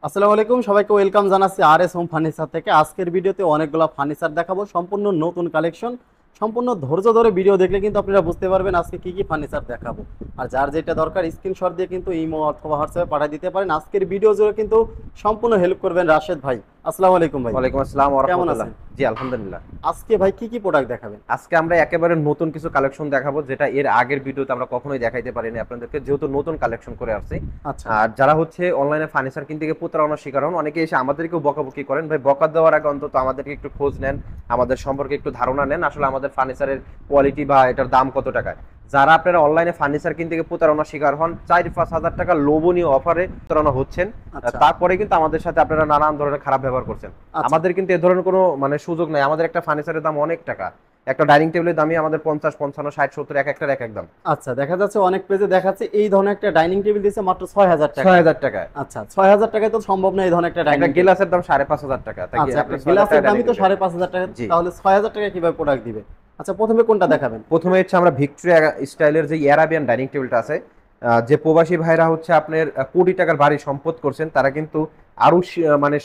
আসসালামু আলাইকুম, সবাইকে ওয়েলকাম জানাচ্ছি আরএস হোম ফার্নিচার থেকে। আজকের ভিডিওতে অনেকগুলো ফার্নিচার দেখাবো, সম্পূর্ণ নতুন কালেকশন। সম্পূর্ণ ধৈর্য ধরে ভিডিও দেখলে কিন্তু আপনারা বুঝতে পারবেন আজকে কি কি ফার্নিচার দেখাবো। আর যার যেটা দরকার স্ক্রিনশট দিয়ে কিন্তু ইমো অথবা হোয়াটসঅ্যাপে পাঠিয়ে দিতে পারেন। আজকের ভিডিও জুড়ে কিন্তু সম্পূর্ণ হেল্প করবেন রাশেদ ভাই। আসসালামু আলাইকুম ভাই। ওয়ালাইকুম আসসালাম ওয়া কেমন রাহমাতুল্লাহ। আছেন? জি আলহামদুলিল্লাহ। আজকে ভাই কি কি প্রোডাক্ট দেখাবেন? আজকে আমরা একেবারে নতুন কিছু কালেকশন দেখাবো, যেটা এর আগের ভিডিওতে আমরা কখনোই দেখাইতে পারিনি আপনাদেরকে, যেহেতু নতুন কালেকশন করে আসছি। আচ্ছা আর যারা হচ্ছে অনলাইনে ফার্নিচার কিনতে গিয়ে প্রতারণার শিকার হন, অনেকে এসে আমাদেরকেও বকাবকি করেন, ভাই বকা দেওয়ার আগে অন্তত আমাদেরকে একটু খোঁজ নেন, আমাদের সম্পর্কে একটু ধারণা নেন আসলে আমাদের ফার্নিচারের কোয়ালিটি বা এটার দাম কত টাকায়। যারা আপনারা অনলাইনে ফার্নিচার কিনতে গিয়ে প্রতারণার শিকার হন, 4-5 হাজার টাকা লোভনীয় অফারে প্রতারণা হচ্ছেন, আচ্ছা তারপরে কিন্তু আমাদের সাথে আপনারা নানান ধরনের খারাপ ব্যবহার করছেন। আচ্ছা। আমাদের কিন্তু এ ধরনের কোনো সুযোগ নাই। আমাদের একটা ফার্নিচারের দাম অনেক টাকা, একটা ডাইনিং টেবিলের দামই আমাদের 50, 55, 60, 70 এক একটার এক এক দাম। আচ্ছা, দেখা যাচ্ছে অনেক পেজে দেখাচ্ছে এই ধরনের একটা ডাইনিং টেবিল দিচ্ছে মাত্র 6000 টাকা। 6000 টাকায়। আচ্ছা, 6000 টাকায় তো সম্ভব না এই ধরনের একটা একটা ডাইনিং। গ্লাসের দাম 5500 টাকা। আচ্ছা, একটা গ্লাসের দামই তো 5500 টাকা, জি। তাহলে 6000 টাকা কিভাবে প্রোডাক্ট দিবে? আচ্ছা, প্রথমে কোনটা দেখাবেন? প্রথমে হচ্ছে আমরা ভিক্টোরিয়া স্টাইলের যে অ্যারাবিয়ান ডাইনিং টেবিলটা আছে, যে প্রবাসী ভাইরা হচ্ছে আপনার কোটি টাকার বাড়ি সম্পদ করছেন, তারা কিন্তু আরো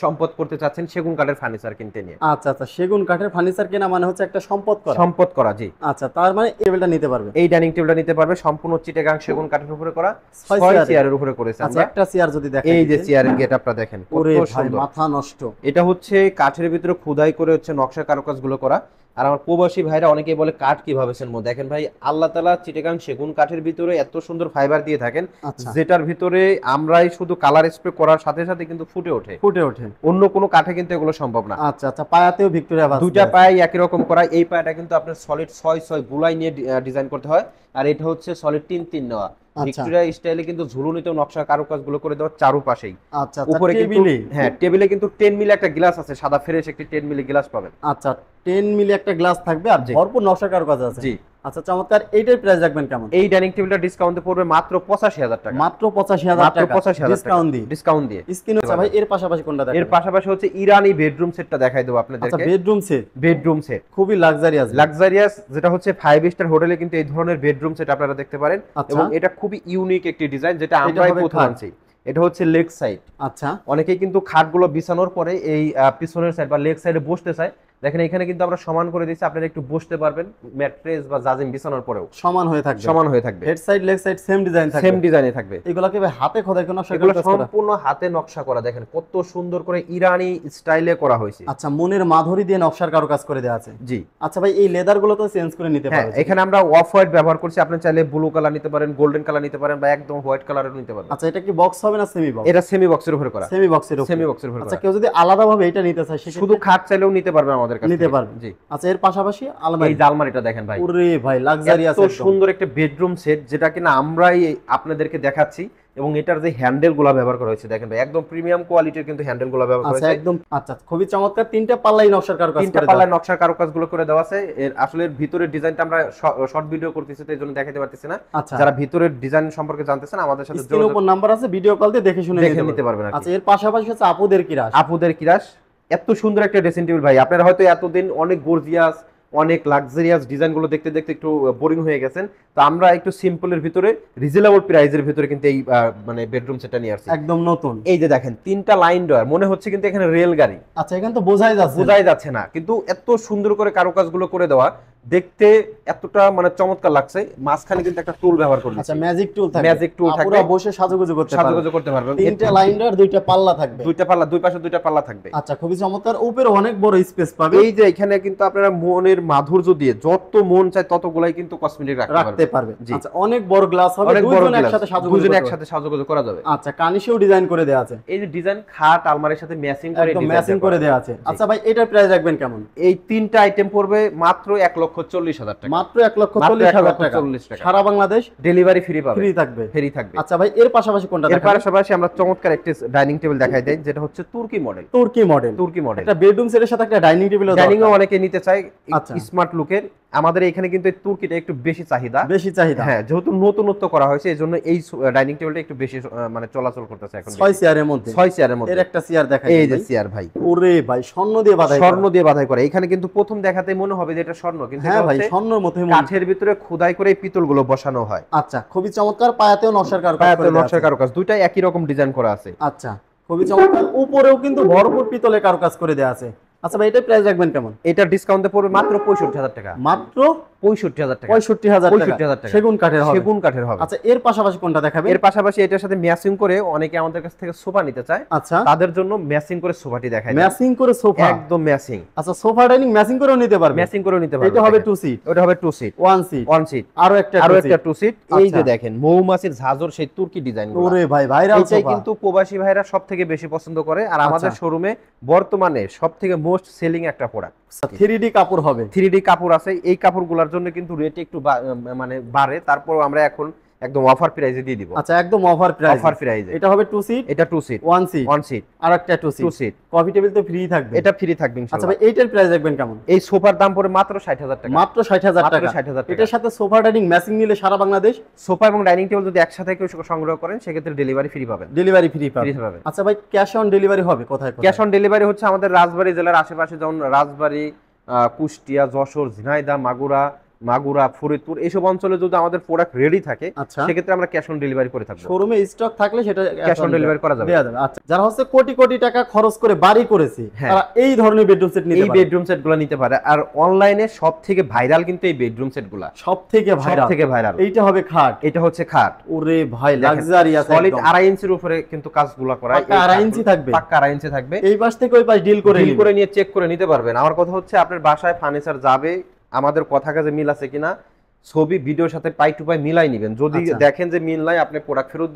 সম্পদ করতে চাচ্ছেন সেগুন কাঠের ফার্নিচার কিনতে নিয়ে। আচ্ছা আচ্ছা, সেগুন কাঠের ফার্নিচার কেনা মানে হচ্ছে একটা সম্পদ করা। সম্পদ করা, জি। আচ্ছা, তার মানে এই টেবিলটা নিতে পারবে। এই ডাইনিং টেবিলটা নিতে পারবে সম্পূর্ণ চিটাগাং সেগুন কাঠের উপরে করা, 6 চেয়ারের উপরে করেছে আচ্ছা, আমরা। একটা চেয়ার যদি দেখেন, এই যে চেয়ারের গেটআপটা দেখেন কত ওরে ভাই, সুন্দর। মাথা নষ্ট। এটা হচ্ছে কাঠের ভিতরে খোদাই করে হচ্ছে নকশা কারুকাজগুলো করা। আর আমার প্রবাসী ভাইরা অনেকেই বলে কাঠ কিভাবে চেনবো, দেখেন ভাই, আল্লাহ তাআলা চিটাগাং সেগুন কাঠের ভিতরে এত সুন্দর ফাইবার দিয়ে থাকেন, আচ্ছা, যেটার ভিতরে আমরাই শুধু কালার স্প্রে করার সাথে সাথে কিন্তু ফুটে ওঠে। ফুটে ওঠে। অন্য কোনো কাঠে কিন্তু এগুলো সম্ভব না। আচ্ছা আচ্ছা, পায়াতেও ভিক্টোরিয়া বাস। দুইটা পায়ে একই রকম করা। এই পায়াটা কিন্তু আপনার সলিড 6 গুলাই নিয়ে ডিজাইন করতে হয়, আর এটা হচ্ছে সলিড 3 নেওয়া। আচ্ছা। ভিক্টোরিয়া স্টাইলে কিন্তু ঝুলুনিতেও নকশা কারুকাজগুলো করে দেওয়া চারুপাশেই। আচ্ছা আচ্ছা, উপরে কিন্তু টেবিলে। হ্যাঁ, টেবিলে কিন্তু 10 মিলি একটা গ্লাস আছে, সাদা ফ্রেশ একটি 10 মিলি গ্লাস পাবেন। আচ্ছা, 10 মিলি একটা গ্লাস থাকবে আর জি। ভরপুর নকশা কারুকাজ আছে। জি। আচ্ছা, চমৎকার। এইটার প্রাইস রাখবেন কেমন? এই ডাইনিং টেবিলটা ডিসকাউন্টে পড়বে মাত্র 85,000 টাকা। মাত্র 85,000 মাত্র টাকা 85,000 ডিসকাউন্ট দিয়ে। ডিসকাউন্ট দিয়ে। স্ক্রিন হচ্ছে ভাই, এর পাশাপাশি কোনটা এর দেখাবেন? পাশাপাশি হচ্ছে ইরানি বেডরুম সেটটা দেখাই দেবো আচ্ছা, আপনাদেরকে। Bedroom set. বেডরুম সেট খুবই লাক্সারিয়াস। লাক্সারিয়াস, যেটা হচ্ছে 5 স্টার হোটেলে কিন্তু এই ধরনের বেডরুম সেট আপনারা দেখতে পারেন। আচ্ছা। এবং এটা খুবই ইউনিক একটি ডিজাইন, যেটা আমরাই হবে প্রথম খাট। আনছি। এটা হচ্ছে লেগ সাইড। আচ্ছা অনেকেই কিন্তু খাটগুলো বিছানোর পরে এই পিছনের সাইড বা লেগ সাইডে বসতে চায়, দেখেন এখানে কিন্তু আমরা সমান করে দিয়েছি, আপনারা একটু বসতে পারবেন ম্যাট্রেস বা জাজিম বিছানোর পরেও সমান হয়ে থাকবে। সমান হয়ে থাকবে। Head side leg side same design থাকবে। সেম ডিজাইনে থাকবে। এগুলো কি ভাই হাতে খোদাই কোনো এগুলো সম্পূর্ণ হাতে নকশা করা, দেখেন কত সুন্দর করে ইরানি স্টাইলে করা হয়েছে। আচ্ছা, মনের মাধুরী দিয়ে নকশার কারুকাজ করে দেওয়া আছে। জি। আচ্ছা ভাই, এই লেদার গুলো তো চেঞ্জ করে নিতে হ্যাঁ, পারবে। এখানে আমরা অফ হোয়াইট ব্যবহার করছি, আপনি চাইলে ব্লু কালার নিতে পারেন, গোল্ডেন কালার নিতে পারেন, বা একদম হোয়াইট কালারও নিতে পারেন। আচ্ছা, এটা কি বক্স হবে না সেমি বক্স? এটা সেমি বক্সের উপরে করা। সেমি বক্সের উপরে। সেমি বক্সের উপরে আচ্ছা, করা। কেউ যদি আলাদাভাবে এটা নিতে চায় সেক্ষেত্রে শুধু খাট চাইলেও নিতে পারবেন আমাদের কাছে নিতে পারবে। জি। আচ্ছা, এর পাশাপাশি আলমারি। এই যে আলমারিটা দেখেন ভাই, ওরে ভাই, লাক্সারিয়াস এত সুন্দর একটা বেডরুম সেট, যেটা কিনা আমরাই আপনাদেরকে দেখাচ্ছি। এবং এটার যে হ্যান্ডেল গুলা ব্যবহার করা হয়েছে, দেখেন ভাই, একদম প্রিমিয়াম কোয়ালিটির কিন্তু হ্যান্ডেল গুলা ব্যবহার করা আচ্ছা, হয়েছে। একদম। আচ্ছা, খুবই চমৎকার। তিনটা পাল্লাই নকশার কারুকাজ তিনটা করে দেওয়া। পাল্লায় নকশার কারুকাজগুলো করে দেওয়া আছে। এর আসলে ভিতরের ডিজাইনটা আমরা শর্ট ভিডিও করতেছি, তো এই জন্য দেখাতে পারতেছি না। আচ্ছা, যারা ভিতরের ডিজাইন সম্পর্কে জানতে চান আমাদের সাথে স্ক্রিনের উপর নাম্বার আছে, ভিডিও কল দিয়ে দেখে শুনে দেখে নিতে পারবেন। আচ্ছা, এর পাশাপাশি হচ্ছে আপুদের কিরাস। আপুদের কিরাস, এত সুন্দর একটা ড্রেসিং টেবিল ভাই, আপনারা হয়তো এতদিন অনেক গর্জিয়াস অনেক লাক্সারিয়াস ডিজাইনগুলো দেখতে দেখতে একটু বোরিং হয়ে গেছেন, তো আমরা একটু সিম্পলের ভিতরে রিজনেবল প্রাইসের ভিতরে কিন্তু এই বেডরুম সেটটা নিয়ে আসছি, একদম নতুন। এই যে দেখেন তিনটা লাইন ডয়ার, মনে হচ্ছে কিন্তু এখানে রেল গাড়ি। আচ্ছা, এখানে তো বোঝাই যাচ্ছে না, কিন্তু এত সুন্দর করে কারুকাজগুলো করে দেওয়া, দেখতে এতটা চমৎকার লাগছে। মাঝখানে কিন্তু একটা টুল ব্যবহার করছি। আচ্ছা, ম্যাজিক টুল থাকবে। ম্যাজিক টুল থাকবে, পুরো বসে সাজুগুজু করতে পারবেন। তিনটা লাইনার, দুইটা পাল্লা থাকবে। দুইটা পাল্লা, দুই পাশে দুইটা পাল্লা থাকবে। আচ্ছা, খুবই চমৎকার। উপরে অনেক বড় স্পেস পাবে। এই যে এখানে কিন্তু আপনারা মনের মাধুর্য দিয়ে যত মন চায় ততগুলাই কিন্তু কসমেটিক রাখতে পারবে। আচ্ছা, অনেক বড় গ্লাস হবে, দুইজন একসাথে সাজুগুজু করা যাবে। আচ্ছা, কানিশেও ডিজাইন করে দেওয়া আছে। এই যে ডিজাইন খাট আলমারির সাথে ম্যাচিং করে দেওয়া আছে। আচ্ছা ভাই, এটার প্রাইস রাখবেন কেমন? এই তিনটা আইটেম পড়বে মাত্র 1,40,000 টাকা। মাত্র 1,40,000 টাকা। সারা বাংলাদেশ ডেলিভারি ফ্রি পাবে। ফ্রি থাকবে। আচ্ছা ভাই, এর পাশাপাশি কোনটা এর দেখাবেন? পাশাপাশি আমরা চমৎকার একটা ডাইনিং টেবিল দেখাই দেই, যেটা হচ্ছে তুর্কি মডেল। একটা বেডরুম সেটের সাথে একটা ডাইনিং টেবিলও ডাইনিংও অনেকে নিতে চায় আচ্ছা। স্মার্ট লুকের। আমাদের এখানে কিন্তু এই তুর্কিটা একটু বেশি চাহিদা। হ্যাঁ, যেহেতু নতুনত্ব করা হয়েছে, এজন্য এই ডাইনিং টেবিলটা একটু বেশি চলাচল করতেছে এখন। 6 চেয়ারের মধ্যে। 6 চেয়ারের মধ্যে এর একটা চেয়ার দেখাই। এই যে চেয়ার ভাই, ওরে ভাই, স্বর্ণ দিয়ে বাঁধাই করা। এখানে কিন্তু প্রথম দেখাতে মনে হবে যে এটা স্বর্ণ, কিন্তু হ্যাঁ ভাই, স্বর্ণের মতোই কাঠের ভিতরে খোদাই করে পিতলগুলো বসানো হয়। আচ্ছা, খুবই চমৎকার। পায়াতেও নকশার কারুকাজ, দুইটাই একই রকম ডিজাইন করা আছে। আচ্ছা, খুবই চমৎকার, উপরেও কিন্তু ভরপুর পিতলে কারুকাজ করে দেওয়া আছে। আচ্ছা ভাই, এটা প্রাইস রাখবেন কেমন? এটা ডিসকাউন্টে পড়বে মাত্র 65,000 টাকা। মাত্র 65,000 টাকা। 65,000 টাকা সেগুন কাঠের হবে। সেগুন কাঠের হবে। আচ্ছা, এর পাশাপাশি কোনটা দেখাবেন? এর পাশাপাশি এটার সাথে ম্যাচিং করে অনেকে আমাদের কাছ থেকে সোফা নিতে চায়, আচ্ছা, তাদের জন্য ম্যাচিং করে সোফাটি দেখাই। ম্যাচিং করে সোফা, একদম ম্যাচিং। আচ্ছা, সোফা ডাইনিং ম্যাচিং করেও নিতে পারবে? ম্যাচিং করেও নিতে পারবে। এটা হবে 2 সিট, ওটা হবে 2 সিট, 1 সিট, 1 সিট, আরো একটা 2 সিট। এই যে দেখেন মৌমাছির ঝাঁঝর সেই তুর্কি ডিজাইন। ওরে ভাই, ভাইরাল এটাই সোফা কিন্তু প্রবাসী ভাইরা সবথেকে বেশি পছন্দ করে, আর আমাদের শোরুমে বর্তমানে সবথেকে মোস্ট সেলিং একটা প্রোডাক্ট। 3D কাপড় হবে, 3D কাপড় আছে। এই কাপড়গুলোর জন্য কিন্তু রেট একটু মানে বাড়ে, তারপরও আমরা এখন একদম অফার প্রাইসে দিয়ে দিব। আচ্ছা, একদম অফার প্রাইসে। এটা হবে 2 সিট, এটা 2 সিট, 1 সিট, 1 সিট, আর একটা 2 সিট। কফি টেবিল তো ফ্রি থাকবে? এটা ফ্রি থাকবে আচ্ছা ইনশাআল্লাহ। ভাই, এইটার প্রাইস রাখবেন কেমন? এই সোফার দাম পড়ে মাত্র 60,000 টাকা। মাত্র 60,000 টাকা। 60,000 টাকা। এটার সাথে সোফা ডাইনিং ম্যাচিং নিলে সারা বাংলাদেশ সোফা এবং ডাইনিং টেবিল যদি একসাথে কেউ সংগ্রহ করেন সেক্ষেত্রে ডেলিভারি ফ্রি পাবেন। ডেলিভারি ফ্রি ফ্রি পাবেন। পাবেন। আচ্ছা ভাই, ক্যাশ অন ডেলিভারি হবে কোথায়? ক্যাশ অন ডেলিভারি হচ্ছে আমাদের রাজবাড়ী জেলার আশেপাশে, যেমন রাজবাড়ী, কুষ্টিয়া, যশোর, ঝিনাইদহ, মাগুরা, ফরিদপুর, এইসব অঞ্চলে যদি আমাদের প্রোডাক্ট রেডি থাকে সেক্ষেত্রে আমরা ক্যাশ অন ডেলিভারি করে থাকবো। শোরুমে স্টক থাকলে সেটা ক্যাশ অন ডেলিভারি করা যাবে। আচ্ছা, যারা হচ্ছে কোটি কোটি টাকা খরচ করে বাড়ি করেছে তারা এই ধরনের বেডরুম সেট নিতে পারে। এই বেডরুম সেটগুলো নিতে পারে। আর অনলাইনে সবথেকে ভাইরাল কিন্তু এই বেডরুম সেটগুলো সবথেকে ভাইরাল। এইটা হবে খাট, এটা হচ্ছে খাট। ওরে ভাই, লাক্সারিয়াস, সলিড 2.5 ইঞ্চির উপরে কিন্তু কাজগুলো করা। পাক্কা 2.5 ইঞ্চি থাকবে, পাক্কা 2.5 ইঞ্চি থাকবে। এই পাশ থেকে ওই পাশ ডিল করে নিয়ে চেক করে নিতে পারবেন। আমার কথা হচ্ছে আপনার বাসায় ফার্নিচার যাবে, আমাদের কথা কাজে মিল আছে কিনা ছবি ভিডিওর সাথে পাই টু পাই মিলাই নেবেন। যদি দেখেন যে মিল নাই, আপনি প্রোডাক্ট ফেরত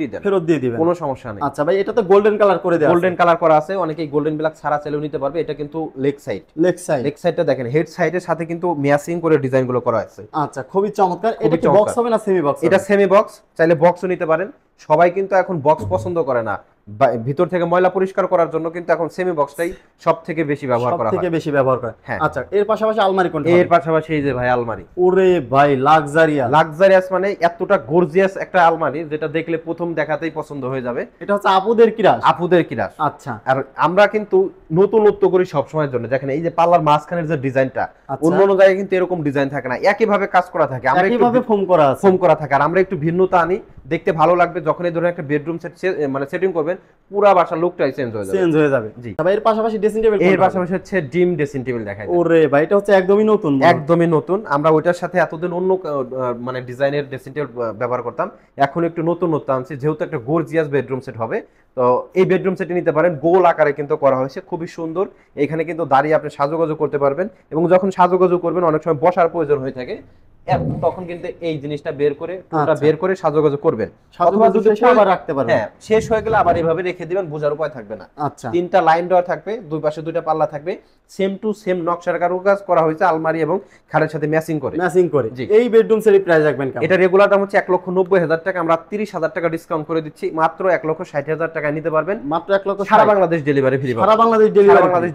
দিয়ে দিবেন, কোনো সমস্যা নেই। আচ্ছা ভাই, এটা তো গোল্ডেন কালার করে দেওয়া আছে। গোল্ডেন কালার করা আছে, অনেকেই গোল্ডেন ব্ল্যাক ছাড়া চাইলেও নিতে পারবে। এটা কিন্তু লেগ সাইডটা দেখেন, হেড সাইডের সাথে কিন্তু ম্যাচিং করে ডিজাইন গুলো করা আছে। আচ্ছা, খুবই চমৎকার। এটা কি বক্স হবে না সেমি বক্স? এটা সেমি বক্স, চাইলে বক্সও নিতে পারেন। সবাই কিন্তু এখন বক্স পছন্দ করে না, ভিতর থেকে ময়লা পরিষ্কার করার জন্য কিন্তু এখন সেমি বক্সটাই সবথেকে বেশি ব্যবহার করা হয়। আচ্ছা, এর পাশাপাশি আলমারি কোনটা? এর পাশাপাশি এই যে ভাই আলমারি। ওরে ভাই, লাক্সারিয়াস মানে এতটা গর্জিয়াস একটা আলমারি যেটা দেখলে প্রথম দেখাতেই পছন্দ হয়ে যাবে। এটা হচ্ছে আপুদের কিরাস। আচ্ছা, আর আমরা কিন্তু নতুনত্ব করি সব সময়ের জন্য। দেখেন এই যে পাল্লার মাঝখানের যে ডিজাইনটা, অন্য জায়গায় কিন্তু এরকম ডিজাইন থাকে না, একই ভাবে কাজ করা থাকে। আমরা একইভাবে ফোম করা থাকে, আর আমরা একটু ভিন্নতা আনি, দেখতে ভালো লাগবে। যখন এই ধরনের একটা বেডরুম সেট মানে সেটিং করবেন, পুরো বাসার লুকটাই চেঞ্জ হয়ে যাবে। জি। তবে এর পাশাপাশি ড্রেসিং টেবিল, এর পাশাপাশি হচ্ছে ডিম ড্রেসিং টেবিল দেখাই। ওরে ভাই, এটা হচ্ছে একদমই নতুন। আমরা ওইটার সাথে এতদিন অন্য মানে ডিজাইনের ড্রেসিং টেবিল ব্যবহার করতাম, এখন একটু নতুনত্ব আনছি, যেহেতু একটা গর্জিয়াস বেডরুম সেট হবে। তো এই বেডরুম সেটে নিতে পারেন। গোল আকারে কিন্তু করা হয়েছে, খুবই সুন্দর। এখানে কিন্তু দাঁড়িয়ে আপনি সাজুগুজু করতে পারবেন, এবং যখন সাজুগুজু করবেন অনেক সময় বসার প্রয়োজন হয়ে থাকে, তখন কিন্তু এই জিনিসটা বের করে সাজুগুজু করবেন, অথবা যদি আবার রাখতে পারবেন। হ্যাঁ, শেষ হয়ে গেলে আবার এইভাবে রেখে দিবেন, বোঝার উপায় থাকবে না। আচ্ছা, 3টা লাইন দেওয়া থাকবে, দুই পাশে 2টা পাল্লা থাকবে, সেম টু সেম নকশার কাজ করা হয়েছে আলমারি এবং খাটের সাথে ম্যাচিং করে। এই বেডরুম সেটের প্রাইস রাখবেন কেমন? এটা রেগুলার দাম হচ্ছে 1,90,000 টাকা, আমরা 30,000 টাকা ডিসকাউন্ট করে দিচ্ছি, মাত্র 1,60,000 টাকায় নিতে পারবেন। মাত্র 1 লক্ষ, সারা বাংলাদেশ ডেলিভারি ফ্রি পাবেন। সারা বাংলাদেশ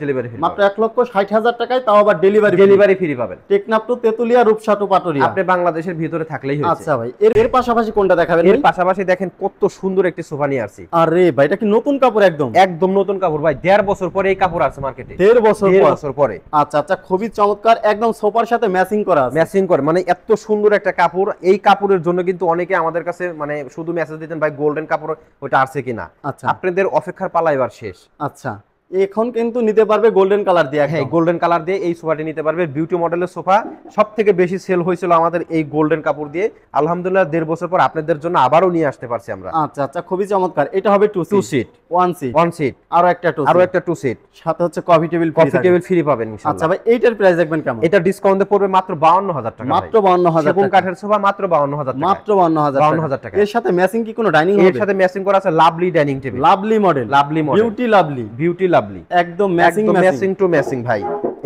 ডেলিভারি ফ্রি, মাত্র 1,60,000 টাকায়, তাও আবার ডেলিভারি ফ্রি পাবেন। টেকনাফ টু তেতুলিয়া, রূপসা টু পাটুরিয়া, আপনি বাংলাদেশের ভিতরে থাকলেই হয়েছে। আচ্ছা ভাই, এর পাশাপাশি কোনটা দেখাবেন? এর পাশাপাশি দেখেন কত সুন্দর একটি সোফা নিয়ে আসছি। আরে ভাই, এটা কি নতুন কাপড়? একদম নতুন কাপড় ভাই, 1.5 বছর পরে এই কাপড় আছে মার্কেটে। 1.5 বছর পরে। আচ্ছা, খুবই চমৎকার, একদম সোফার সাথে ম্যাচিং করা আছে। মানে এত সুন্দর একটা কাপড়। এই কাপড়ের জন্য কিন্তু অনেকে আমাদের কাছে মানে শুধু মেসেজ দিতেন, ভাই গোল্ডেন কাপড় ওটা আছে কিনা। আচ্ছা, আপনাদের অপেক্ষার পালা এবার শেষ। আচ্ছা, এখন কিন্তু নিতে পারবে গোল্ডেন কালার দিয়ে। হ্যাঁ, গোল্ডেন কালার দিয়ে এই সোফাটি নিতে পারবে। বিউটি মডেলের সোফা, সবথেকে বেশি সেল হয়েছিল আমাদের এই গোল্ডেন কাপড় দিয়ে। আলহামদুলিল্লাহ 1.5 বছর পর আপনাদের জন্য আবারও নিয়ে আসতে পারছি আমরা। আচ্ছা, খুবই চমৎকার। এটা হবে 2 সিট, 1 সিট, আরো একটা 2 সিট, সাথে হচ্ছে কফি টেবিল ফ্রি পাবেন ইনশাআল্লাহ। আচ্ছা ভাই, এইটার প্রাইস দেখবেন কেমন? এটা ডিসকাউন্টে পড়বে মাত্র 52,000 টাকা। মাত্র 52,000 টাকা। সেগুন কাঠের সোফা মাত্র 52,000 টাকা। মাত্র 52,000 টাকা। এর সাথে ম্যাচিং কি কোনো ডাইনিং হবে? এর সাথে ম্যাচিং করা আছে lovely dining table, lovely model, beauty lovely, একদম ম্যাচিং টু ম্যাচিং ভাই।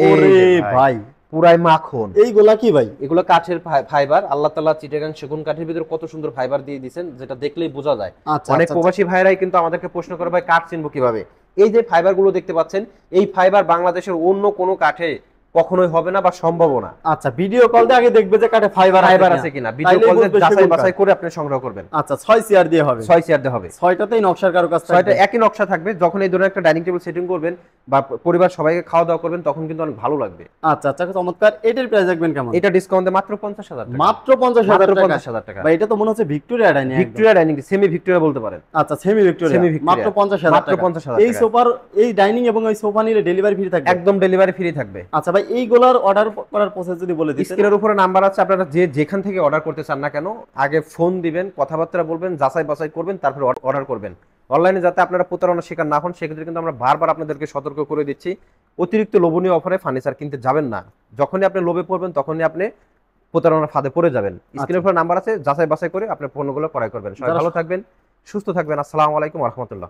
ওরে ভাই, পুরাই মাখন। এইগুলা কি ভাই? এগুলো কাঠের ফাইবার। আল্লাহ তাআলা চিটাগাং সেগুন কাঠের ভিতরে কত সুন্দর ফাইবার দিয়ে দিবেন, যেটা দেখলেই বোঝা যায়। অনেক প্রবাসী ভাইরাই কিন্তু আমাদেরকে প্রশ্ন করে, ভাই কাঠ চিনবো কিভাবে? এই যে ফাইবার গুলো দেখতে পাচ্ছেন, এই ফাইবার বাংলাদেশের অন্য কোনো কাঠে কখনোই হবে না বা সম্ভব না। আচ্ছা, ভিডিও কল দিয়ে আগে দেখবে যে কাঠে ফাইবার আছে কিনা। ভিডিও কল দিয়ে যাচাই বাছাই করে আপনি সংগ্রহ করবেন। আচ্ছা, 6 চেয়ার দিয়ে হবে। 6 চেয়ার দিয়ে হবে। 6টাতেই নকশার কারুকাজ থাকবে, 6টা একই নকশা থাকবে। যখন এই ধরনের একটা ডাইনিং টেবিল সেটিং করবেন, বা পরিবার সবাইকে খাওয়া দাওয়া করবেন, তখন কিন্তু অনেক ভালো লাগবে। আচ্ছা আচ্ছা, চমৎকার। এটার প্রাইস রাখবেন কেমন? এটা ডিসকাউন্টে মাত্র 50,000 টাকা। মাত্র 50,000 টাকা। 50,000 টাকা। বা এটা তো মনে হচ্ছে Victoria dining, Victoria dining, semi Victoria বলতে পারেন। আচ্ছা সেমি ভিক্টোরিয়া, সেমি ভিক্টোরিয়া মাত্র 50,000 মাত্র টাকা। 50,000 এই টাকা। সোফার, এই ডাইনিং এবং এই সোফা নিলে ডেলিভারি ফ্রি থাকবে? একদম ডেলিভারি ফ্রি থাকবে। আচ্ছা ভাই, এইগুলার অর্ডার করার প্রসেস যদি বলে দিতেন। স্ক্রিনের উপরে নাম্বার আছে, আপনারা যে যেখান থেকে অর্ডার করতে চান না কেন, আগে ফোন দিবেন, কথাবার্তা বলবেন, যাচাই বাছাই করবেন, তারপর অর্ডার করবেন। অনলাইনে যাতে আপনারা প্রতারণার শিকার না হন, সেক্ষেত্রে কিন্তু আমরা বারবার আপনাদেরকে সতর্ক করে দিচ্ছি, অতিরিক্ত লোভনীয় অফারে ফার্নিচার কিনতে যাবেন না। যখনই আপনি লোভে পড়বেন, তখনই আপনি প্রতারণার ফাঁদে পড়ে যাবেন। স্ক্রিনের উপরে নাম্বার আছে, যাচাই বাছাই করে আপনার পণ্যগুলো ক্রয় করবেন। সবাই ভালো থাকবেন, সুস্থ থাকবেন। আসসালামু আলাইকুম ওয়া রাহমাতুল্লাহ।